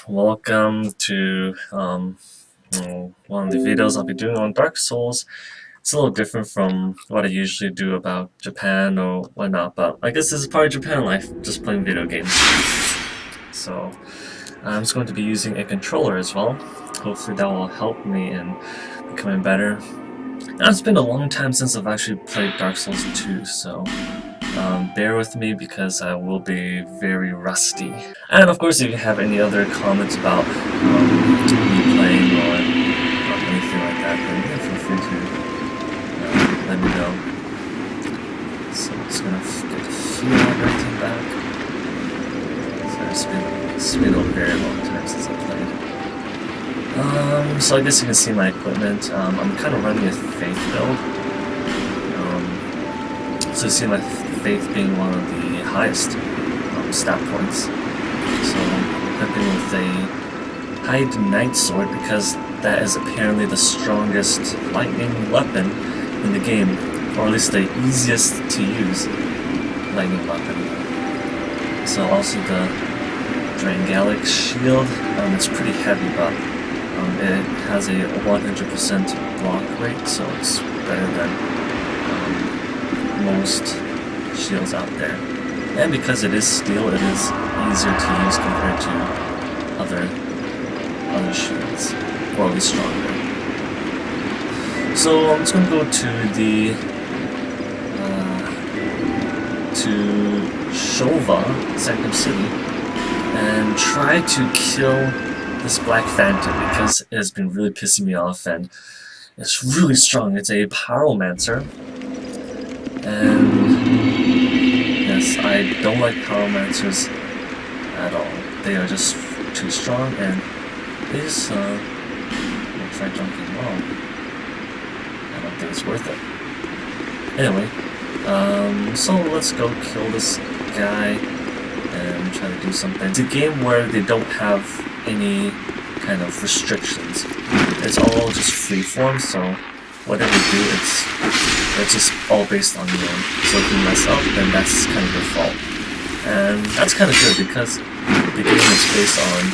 welcome to one of the videos I'll be doing on Dark Souls. It's a little different from what I usually do about Japan or whatnot, but I guess this is part of Japan life, just playing video games. So I'm just going to be using a controller as well. Hopefully that will help me in becoming better. Now, it's been a long time since I've actually played Dark Souls 2, so bear with me because I will be very rusty. And of course, if you have any other comments about me playing or anything like that, then yeah, feel free to let me know. So I'm just gonna get the feel of everything back. So it's been a very long time since I played. So I guess you can see my equipment. I'm kind of running a faith build. So you see my faith being one of the highest stat points. So I'm equipping with a hide knight sword because that is apparently the strongest lightning weapon in the game, or at least the easiest to use lightning weapon. So also the Drangalic shield, it's pretty heavy, but it has a 100% block rate, so it's better than most shields out there. And because it is steel, it is easier to use compared to other shields, or at least stronger. So I'm just going to go to the to Shova, Sanctum City, and try to kill this Black Phantom because it has been really pissing me off, and it's really strong. It's a Pyromancer, and yes, I don't like Pyromancers at all. They are just too strong, and they just I'll try jumping wrong. I don't think it's worth it. Anyway, so let's go kill this guy and try to do something. It's a game where they don't have any kind of restrictions. It's all just freeform, so whatever you do, it's just all based on you. So if you mess up, then that's kind of your fault. And that's kind of good because the game is based on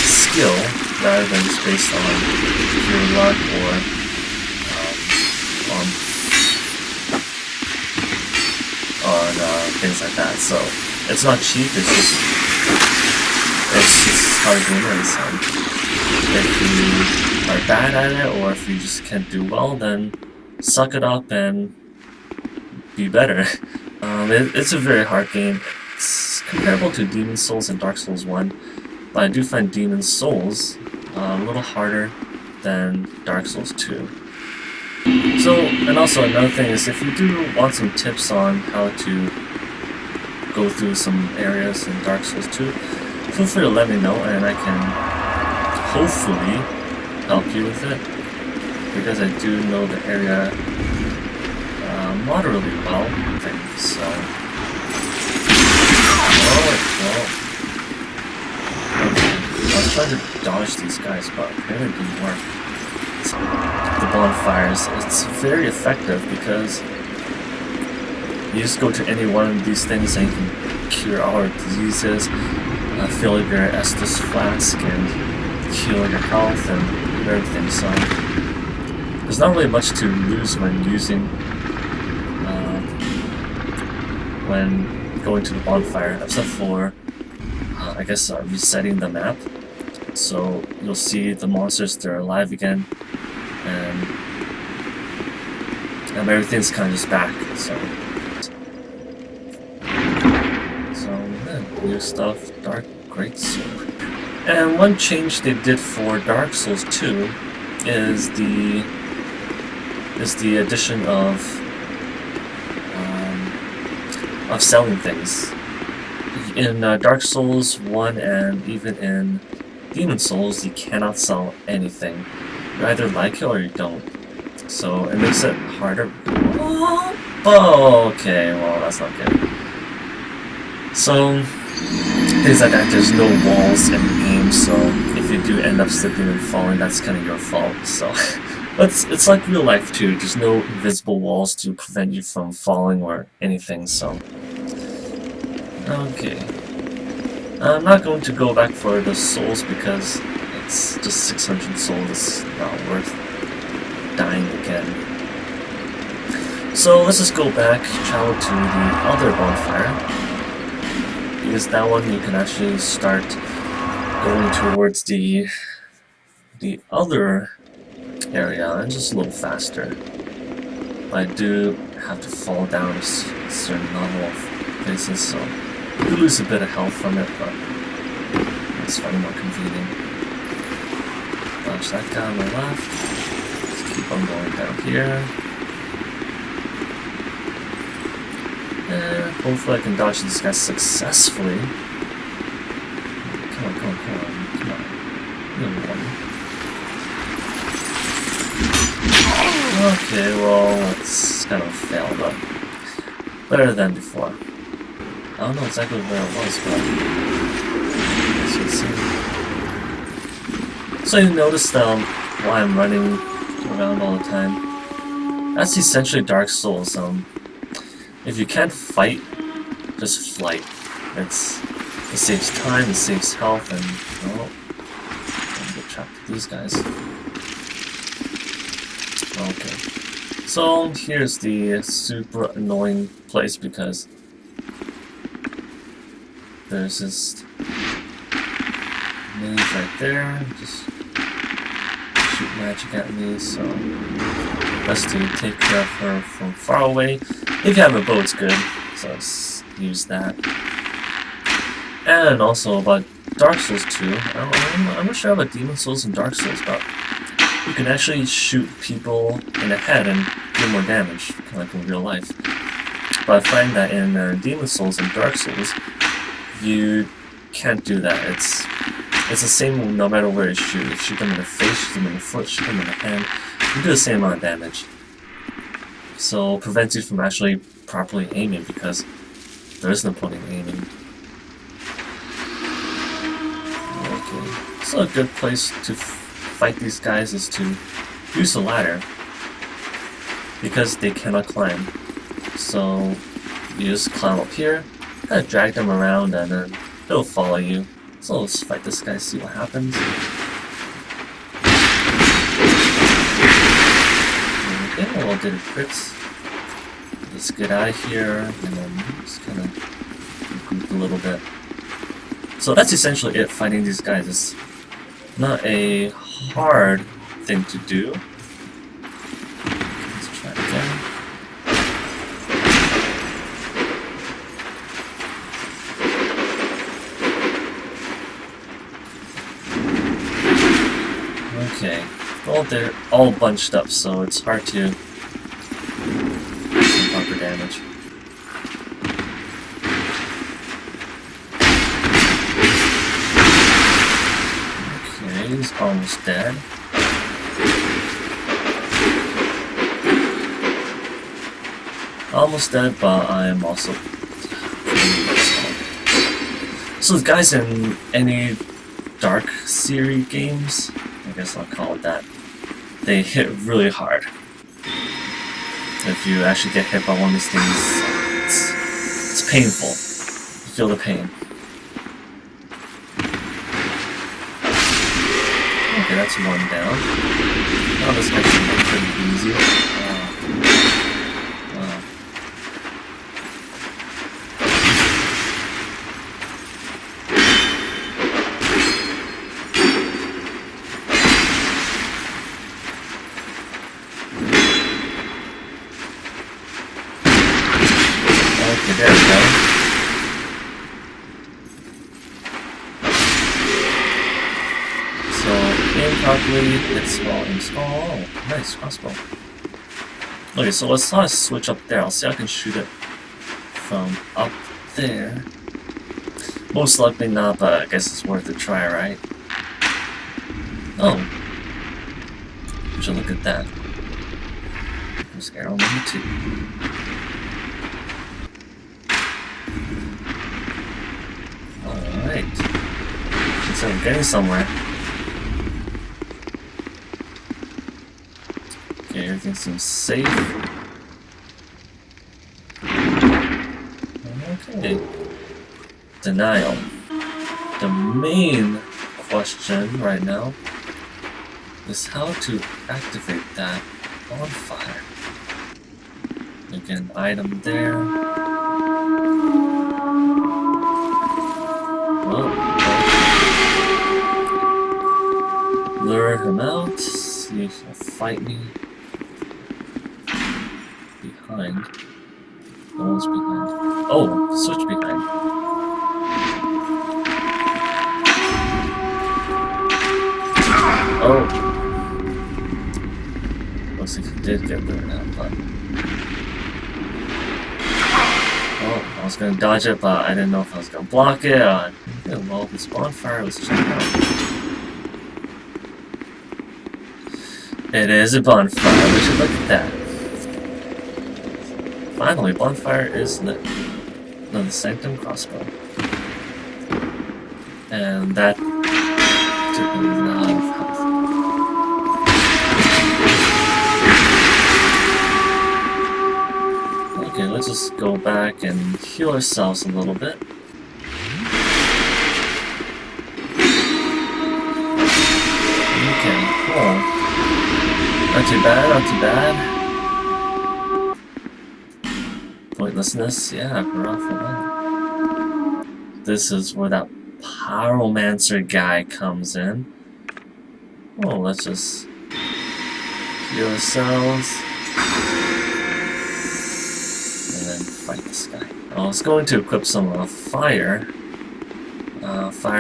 skill rather than just based on your luck or on things like that. So it's not cheap. It's just how the game is. If you are bad at it, or if you just can't do well, then suck it up and be better. It's a very hard game. It's comparable to Demon Souls and Dark Souls 1, but I do find Demon Souls a little harder than Dark Souls 2. So, and also another thing is, if you do want some tips on how to go through some areas in Dark Souls 2, feel free to let me know and I can hopefully help you with it, because I do know the area moderately well, I think, so... well... Okay, I was trying to dodge these guys, but apparently it didn't work. So, the bonfires, it's very effective because you just go to any one of these things and you can cure all our diseases, fill your Estus flask, and heal your health and everything, so there's not really much to lose when using when going to the bonfire, except for I guess resetting the map, so you'll see the monsters, they're alive again, and everything's kind of just back, so yeah, new stuff, Dark Greatsword. And one change they did for Dark Souls 2 is the addition of selling things. In Dark Souls 1 and even in Demon Souls, you cannot sell anything. You either like it or you don't. So it makes it harder. Oh, okay, well that's not good. So things like that, there's no walls in the game, so if you do end up slipping and falling, that's kind of your fault. So it's like real life too, there's no invisible walls to prevent you from falling or anything, so... Okay. I'm not going to go back for the souls because it's just 600 souls. It's not worth dying again. So let's just go back, travel to the other bonfire. Because that one you can actually start going towards the other area and just a little faster. But I do have to fall down a certain level of places, so you lose a bit of health from it, but it's far more convenient. Dodge that guy on the left. Let's keep on going down here. And hopefully I can dodge this guy successfully. Come on, come on, come on, come on. Good one. Okay, well, it's kind of a fail, but better than before. I don't know exactly where it was, but as you see. So you notice why I'm running around all the time. That's essentially Dark Souls. If you can't fight, just flight. It saves time, it saves health, and well, I'm gonna get trapped with these guys. Okay, so here's the super annoying place because there's this mage right there, just shoot magic at me, so best to take care of her from far away. If you have a bow, it's good, so let's use that. And also about Dark Souls 2, I'm not sure about Demon Souls and Dark Souls, but you can actually shoot people in the head and do more damage, kind of like in real life. But I find that in Demon Souls and Dark Souls, you can't do that. It's the same no matter where you shoot. If you shoot them in the face, shoot them in the foot, shoot them in the hand, you do the same amount of damage. So it prevents you from actually properly aiming because there is no point in aiming. Okay, so a good place to fight these guys is to use the ladder because they cannot climb. So you just climb up here, kind of drag them around, and then they'll follow you. So let's fight this guy, see what happens. Okay, well, did it crits. Let's get out of here and then just kind of regroup a little bit. So that's essentially it. Fighting these guys is not a hard thing to do. Let's try it again. Okay, well they're all bunched up, so it's hard to do some proper damage. Okay, he's almost dead. Almost dead, but I am also so the guys in any Dark Series games, I guess I'll call it that, they hit really hard. If you actually get hit by one of these things, it's painful. You feel the pain. Okay, that's one down. Oh, this might be pretty easy. Okay, there we go. So, aim properly, hit small, aim small. Oh, nice, crossbow. Okay, so let's switch up there. I'll see if I can shoot it from up there. Most likely not, but I guess it's worth a try, right? Oh. Would you look at that? There's arrow number 2. Alright. So I'm getting somewhere. Okay, everything seems safe. Okay. Denial. the main question right now is how to activate that bonfire. Again, item there. Oh, lure him out. See if he'll fight me. Behind. No one's behind. Oh, switch behind. Oh. Looks like he did get lured out, but... Oh, I was gonna dodge it, but I didn't know if I was gonna block it. Well, this bonfire was checked out. It is a bonfire. We should look at that. Finally, bonfire is lit. No, the Sanctum crossbow. And that took me a lot of health. Okay, let's just go back and heal ourselves a little bit. Okay, cool. Not too bad, not too bad. Pointlessness, yeah, we're off for that. This is where that Pyromancer guy comes in. Oh, let's just heal ourselves. And then fight this guy. I was going to equip some fire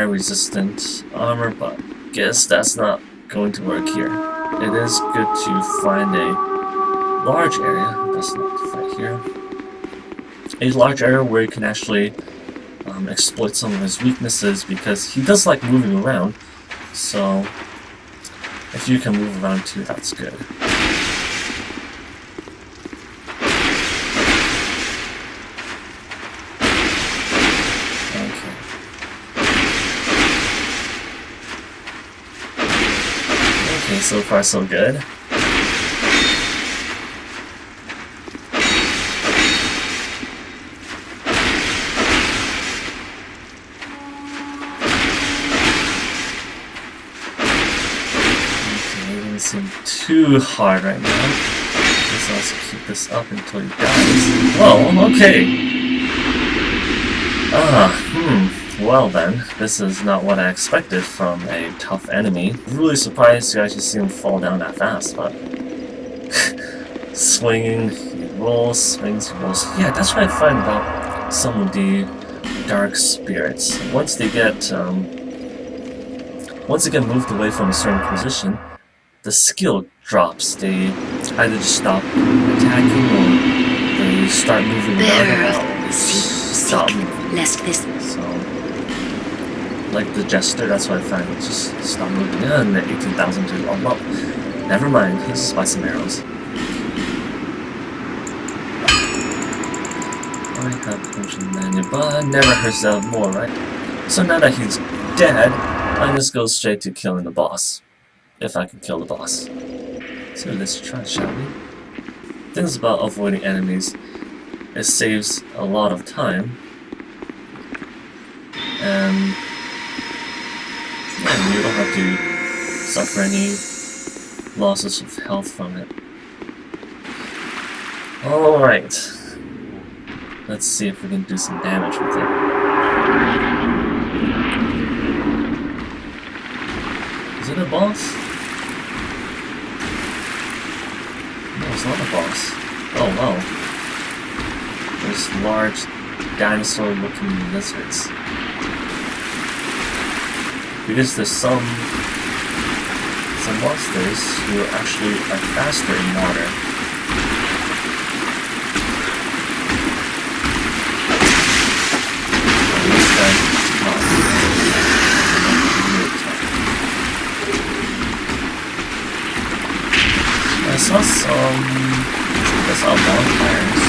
resistant armor, but guess that's not going to work here. It is good to find a large area. That's not to fight here. A large area where you can actually exploit some of his weaknesses, because he does like moving around. So if you can move around too, that's good. Okay. Okay, so far so good. Too hard right now. Let's also keep this up until he dies. Whoa, okay. Well then, this is not what I expected from a tough enemy. Really surprised to actually see him fall down that fast, but... swinging, he rolls, swings, he rolls. Yeah, that's what I find about some of the dark spirits. Once they get moved away from a certain position, the skill drops. They either just stop attacking or they start moving around. Stop moving. So, like the Jester, that's what I find. Just stop moving. And 18,000 to oh well. Never mind. Let's just buy some arrows. I have potion menu, but never hurts to have more, right? So now that he's dead, I just go straight to killing the boss. If I can kill the boss. So let's try, shall we? Things about avoiding enemies, it saves a lot of time. And yeah, you don't have to suffer any losses of health from it. Alright. Let's see if we can do some damage with it. Is it a boss? No, it's not a boss. Oh, wow. There's large dinosaur-looking lizards. Because there's some monsters who actually are faster in water. And this guy's tough. I saw some... I saw bonfires.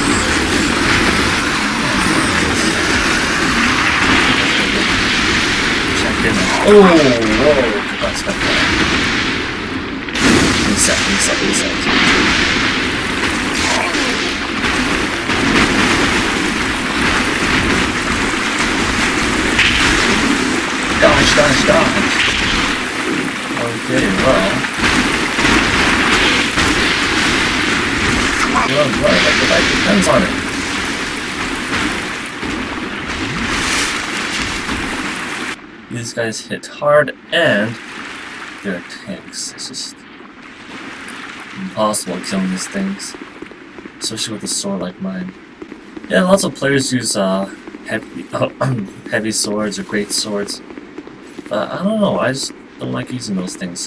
Check in. Oh, whoa! Did not expect that. Reset. Okay, well. It depends on it. These guys hit hard and they're tanks. It's just impossible killing these things. Especially with a sword like mine. Yeah, lots of players use heavy swords or great swords. But I don't know, I just don't like using those things.